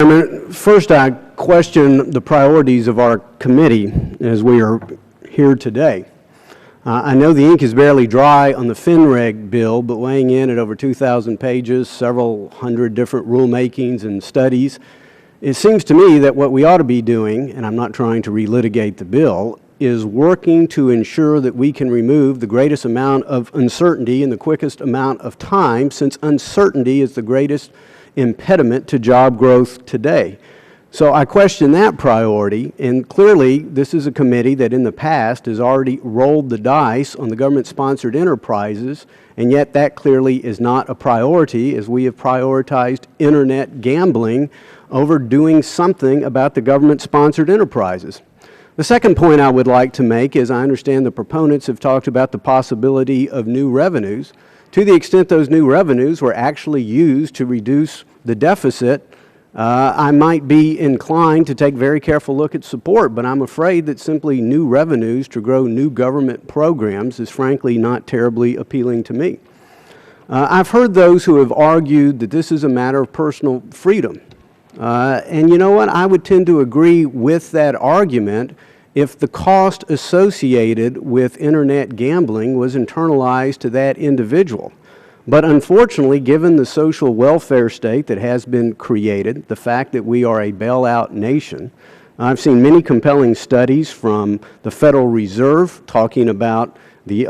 Chairman, first I question the priorities of our committee as we are here today. I know the ink is barely dry on the FinReg bill, but weighing in at over 2,000 pages, several hundred different rulemakings and studies, it seems to me that what we ought to be doing, and I'm not trying to relitigate the bill, is working to ensure that we can remove the greatest amount of uncertainty in the quickest amount of time, since uncertainty is the greatest impediment to job growth today. So I question that priority, and clearly this is a committee that in the past has already rolled the dice on the government-sponsored enterprises, and yet that clearly is not a priority, as we have prioritized Internet gambling over doing something about the government-sponsored enterprises. The second point I would like to make is I understand the proponents have talked about the possibility of new revenues. To the extent those new revenues were actually used to reduce the deficit, I might be inclined to take a very careful look at support, but I'm afraid that simply new revenues to grow new government programs is frankly not terribly appealing to me. I've heard those who have argued that this is a matter of personal freedom. And you know what? I would tend to agree with that argument if the cost associated with Internet gambling was internalized to that individual. But unfortunately, given the social welfare state that has been created, the fact that we are a bailout nation, I've seen many compelling studies from the Federal Reserve talking about the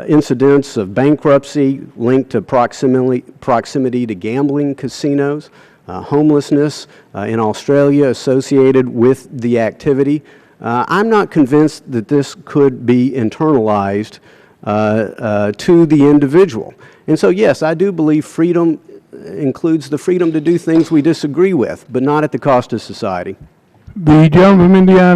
incidence of bankruptcy linked to proximity to gambling casinos, homelessness in Australia associated with the activity. I'm not convinced that this could be internalized to the individual. And so, yes, I do believe freedom includes the freedom to do things we disagree with, but not at the cost of society. The gentleman from Indiana.